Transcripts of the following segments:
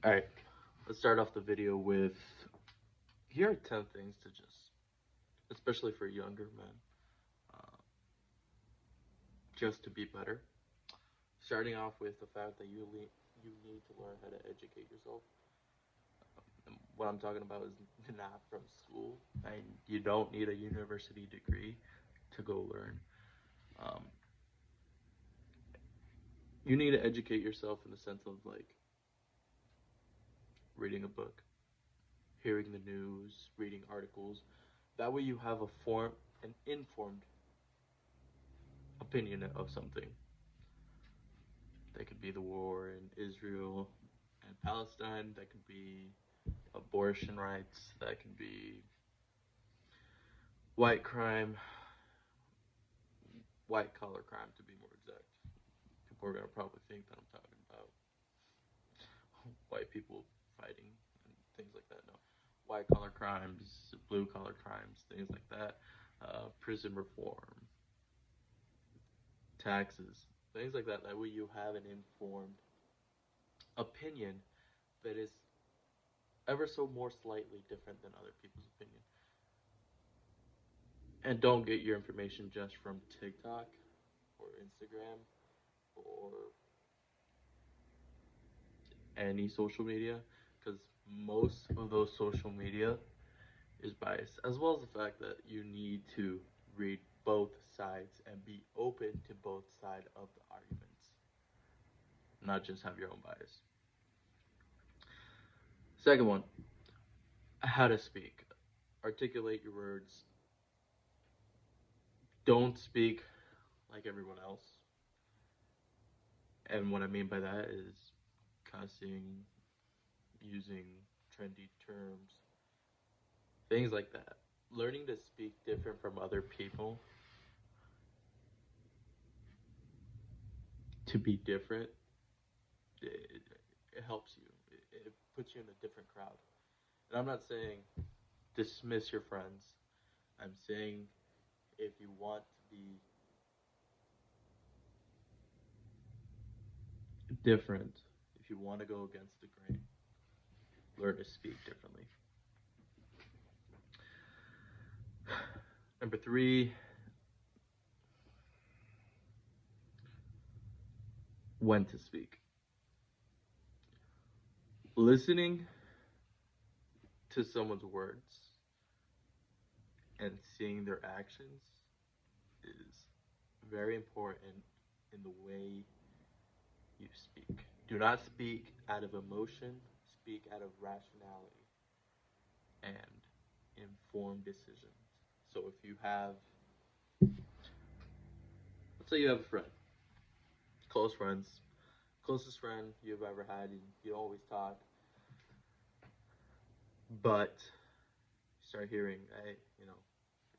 Alright, let's start off the video with here are 10 things to especially for younger men, uh, just to be better. Starting off with the fact that you need to learn how to educate yourself. And what I'm talking about is not from school, and you don't need a university degree to go learn. Um, you need to educate yourself in the sense of like reading a book, hearing the news, reading articles. That way you have an informed opinion of something. That could be the war in Israel and Palestine. That could be abortion rights. That could be white crime, white collar crime to be more exact. People are gonna probably think that I'm talking about white people fighting and things like that. No, white collar crimes, blue collar crimes, things like that. Prison reform, taxes, things like that. That way you have an informed opinion that is ever so more slightly different than other people's opinion. And don't get your information just from TikTok or Instagram or any social media, because most of those social media is biased, as well as the fact that you need to read both sides and be open to both sides of the arguments, not just have your own bias. Second one, how to speak. Articulate your words. Don't speak like everyone else. And what I mean by that is cussing, using trendy terms, things like that. Learning to speak different from other people, to be different, it, it helps you. It puts you in a different crowd. And I'm not saying dismiss your friends. I'm saying if you want to be different, if you want to go against the grain, learn to speak differently. Number three, when to speak. Listening to someone's words and seeing their actions is very important in the way you speak. Do not speak out of emotion, speak out of rationality and informed decisions. So if you have, let's say you have a friend, close friends, closest friend you've ever had, and you always talk, but you start hearing, hey, your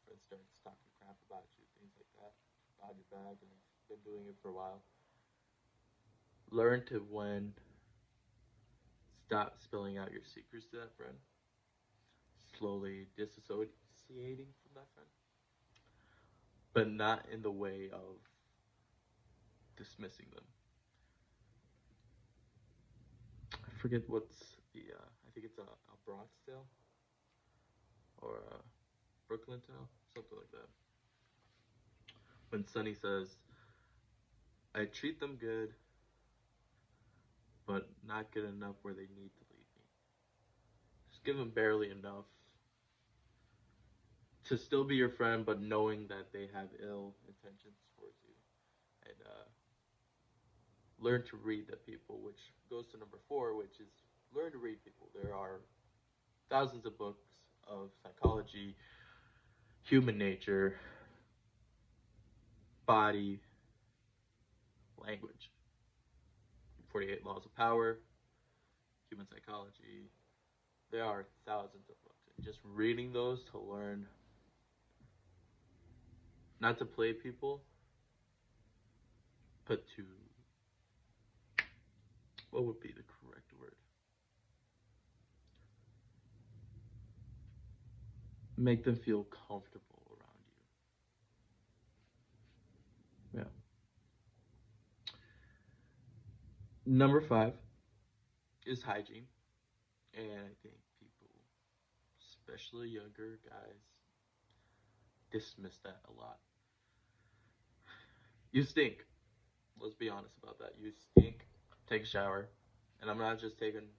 friend starts talking crap about you, things like that, behind your back, and have been doing it for a while. Learn to when stop spilling out your secrets to that friend, slowly disassociating from that friend, but not in the way of dismissing them. I forget what's I think it's a Bronx tale or a Brooklyn tale, something like that. When Sonny says, I treat them good, but not good enough where they need to leave me. Just give them barely enough to still be your friend, but knowing that they have ill intentions towards you. And learn to read the people, which goes to number four, which is learn to read people. There are thousands of books of psychology, human nature, body, language. 48 Laws of Power, Human Psychology. There are thousands of books. And just reading those to learn not to play people, but to, what would be the correct word? Make them feel comfortable around you. Yeah. Number five is hygiene. And I think people, especially younger guys, dismiss that a lot. You stink. Let's be honest about that. You stink. Take a shower. And I'm not just talking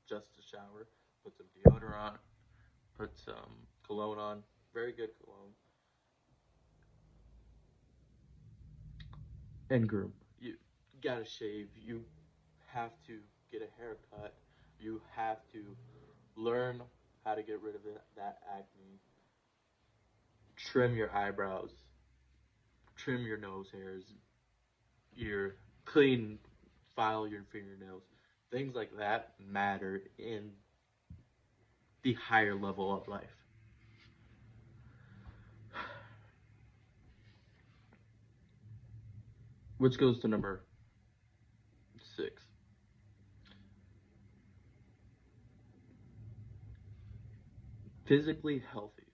just a shower. Put some deodorant on. Put some cologne on. Very good cologne. And groom. You gotta shave. You have to get a haircut. You have to learn how to get rid of that acne. Trim your eyebrows. Trim your nose hairs. Your clean, file your fingernails. Things like that matter in the higher level of life. Which goes to number 6. Physically healthy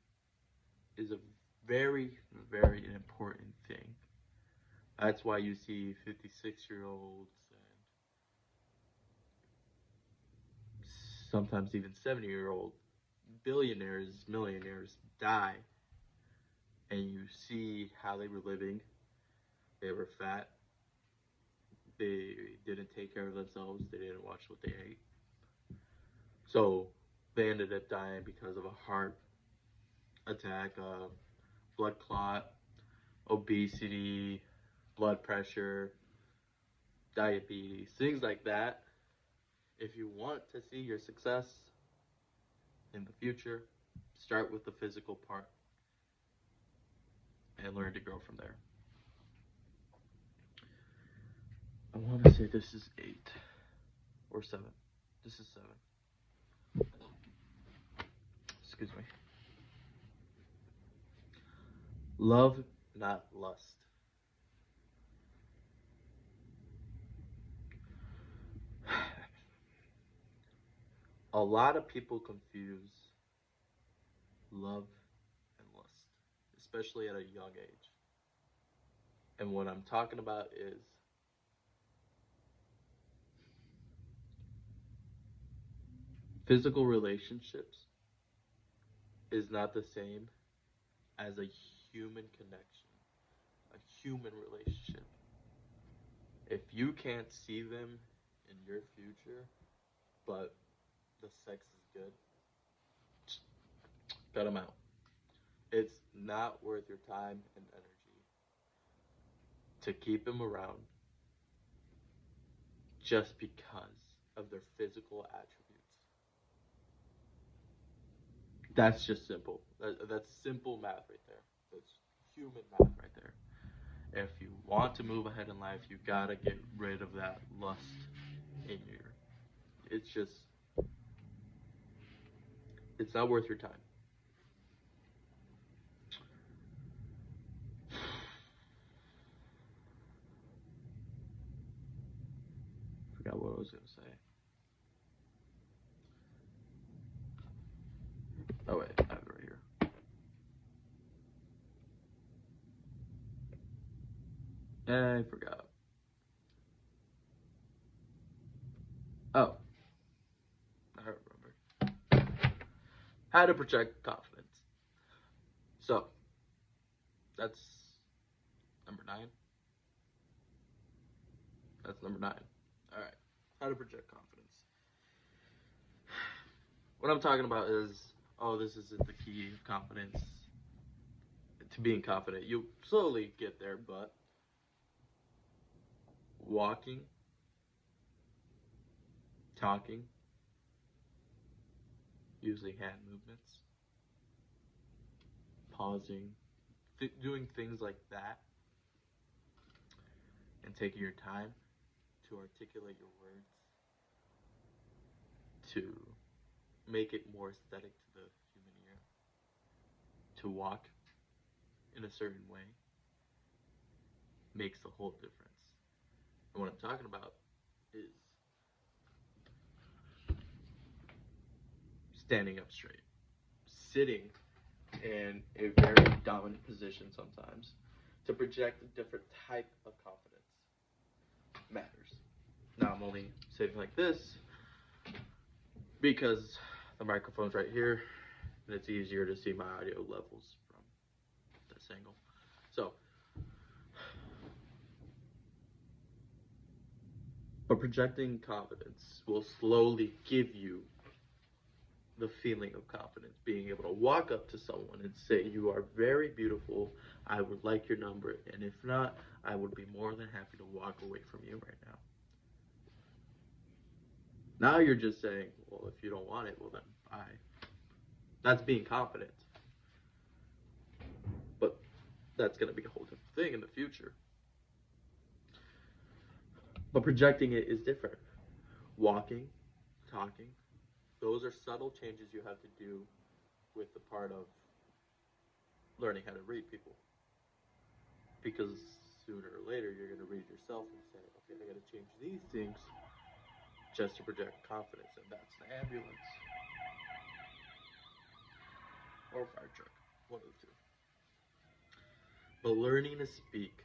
is a very, very important thing. That's why you see 56-year-olds and sometimes even 70-year-old billionaires, millionaires die, and you see how they were living. They were fat. They didn't take care of themselves. They didn't watch what they ate. So they ended up dying because of a heart attack, blood clot, obesity, blood pressure, diabetes, things like that. If you want to see your success in the future, start with the physical part and learn to grow from there. I want to say this is 8 or 7. This is 7. Excuse me. Love, not lust. A lot of people confuse love and lust, especially at a young age. And what I'm talking about is physical relationships is not the same as a human connection, a human relationship. If you can't see them in your future, but the sex is good, cut them out. It's not worth your time and energy to keep them around just because of their physical attributes. That's just simple. That's simple math right there. That's human math right there. If you want to move ahead in life, you gotta get rid of that lust in your. It's just, it's not worth your time. Forgot what I was gonna say. Oh wait, I have it right here. I forgot. Oh, I remember. How to project confidence. So that's number 9. That's number 9. All right. How to project confidence. What I'm talking about is, oh, this isn't the key of confidence. To being confident, you slowly get there, but walking, talking, using hand movements, pausing, doing things like that, and taking your time to articulate your words, to make it more aesthetic to the human ear, to walk in a certain way makes a whole difference. And what I'm talking about is standing up straight, sitting in a very dominant position sometimes to project a different type of confidence matters. Now I'm only sitting like this because the microphone's right here and it's easier to see my audio levels from this angle. So, but projecting confidence will slowly give you the feeling of confidence, being able to walk up to someone and say, "You are very beautiful. I would like your number, and if not, I would be more than happy to walk away from you right now." Now you're just saying, "Well, if you don't want it, well then bye." That's being confident, but that's going to be a whole different thing in the future. But projecting it is different. Walking, talking, those are subtle changes you have to do with the part of learning how to read people. Because sooner or later you're going to read yourself and say, okay, I got to change these things just to project confidence, and that's the ambulance or fire truck, one of the two. But learning to speak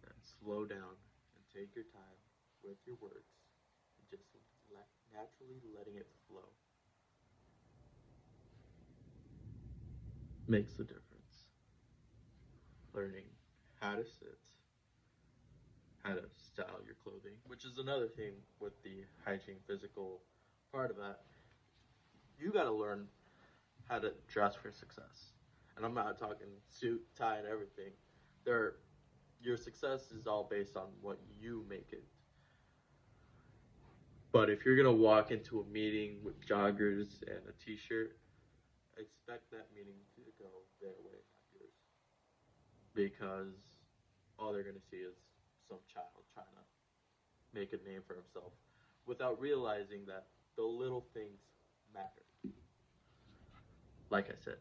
and slow down and take your time with your words, and just naturally letting it flow makes the difference. Learning how to sit, how to style your clothing, which is another thing with the hygiene physical part of that. You got to learn how to dress for success. And I'm not talking suit, tie, and everything. There, your success is all based on what you make it. But if you're gonna walk into a meeting with joggers and a t-shirt, expect that meeting to go their way, not yours, because all they're gonna see is some child trying to make a name for himself without realizing that the little things matter. Like I said,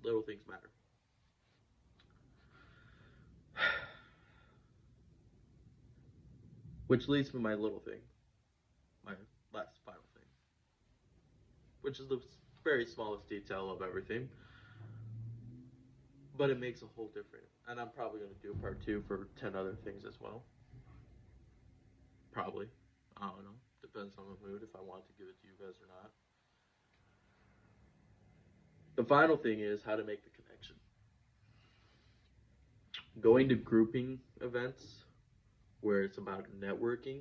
little things matter. Which leads to my little thing, my last final thing, which is the very smallest detail of everything, but it makes a whole different. And I'm probably going to do part two for 10 other things as well. Probably. I don't know. Depends on the mood if I want to give it to you guys or not. The final thing is how to make the connection. Going to grouping events where it's about networking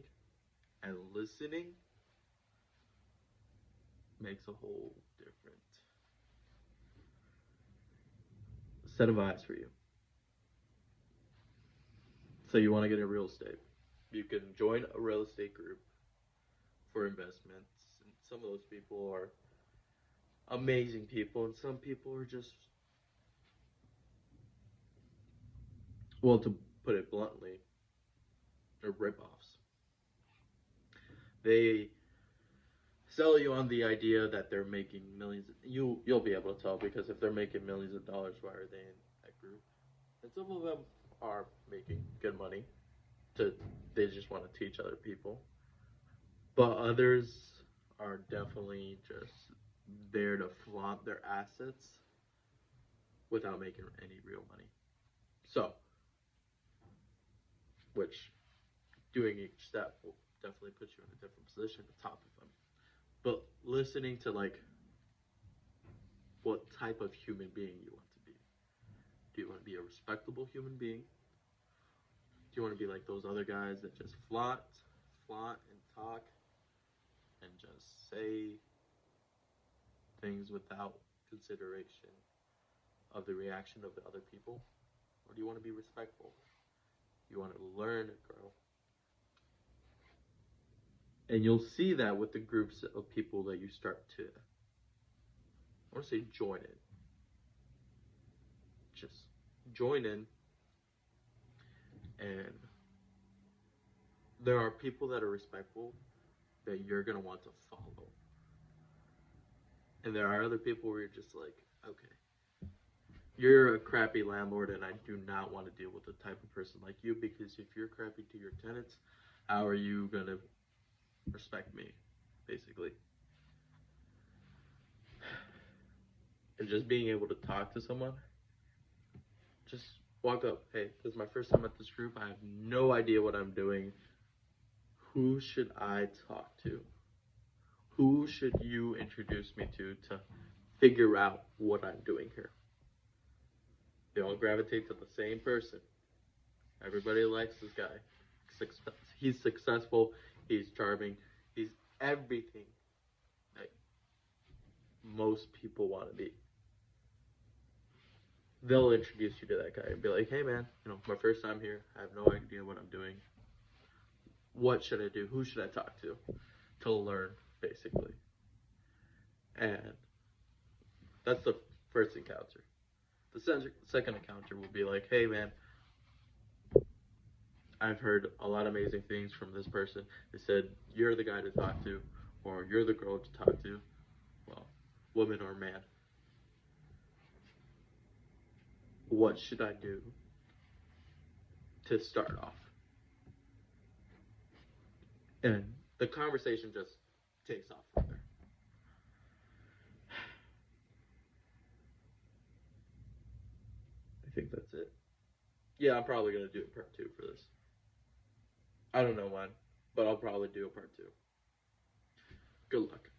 and listening makes a whole different set of eyes for you. So you want to get into real estate. You can join a real estate group for investments. And some of those people are amazing people, and some people are just, well, to put it bluntly, they're ripoffs. They sell you on the idea that they're making millions. You'll be able to tell because if they're making millions of dollars, why are they in that group? And some of them are making good money. To they just want to teach other people, but others are definitely just there to flaunt their assets without making any real money. So, which doing each step will definitely put you in a different position at the top of them. But listening to like what type of human being you want to be. Do you want to be a respectable human being? Do you want to be like those other guys that just flaunt and talk and just say things without consideration of the reaction of the other people? Or do you want to be respectful? You want to learn, grow. And you'll see that with the groups of people that you start to, I want to say join in. Just join in, and there are people that are respectful that you're going to want to follow. And there are other people where you're just like, okay, you're a crappy landlord, and I do not want to deal with a type of person like you because if you're crappy to your tenants, how are you going to respect me, basically? And just being able to talk to someone, just walk up. Hey, this is my first time at this group. I have no idea what I'm doing. Who should I talk to? Who should you introduce me to figure out what I'm doing here? They all gravitate to the same person. Everybody likes this guy. He's successful. He's charming. He's everything that most people want to be. They'll introduce you to that guy and be like, "Hey, man, my first time here. I have no idea what I'm doing. What should I do? Who should I talk to learn, basically?" And that's the first encounter. The second encounter will be like, "Hey, man, I've heard a lot of amazing things from this person. They said you're the guy to talk to, or you're the girl to talk to. Well, woman or man. What should I do to start off?" And the conversation just takes off from there. I think that's it. Yeah, I'm probably gonna do a part two for this. I don't know when, but I'll probably do a part two. Good luck.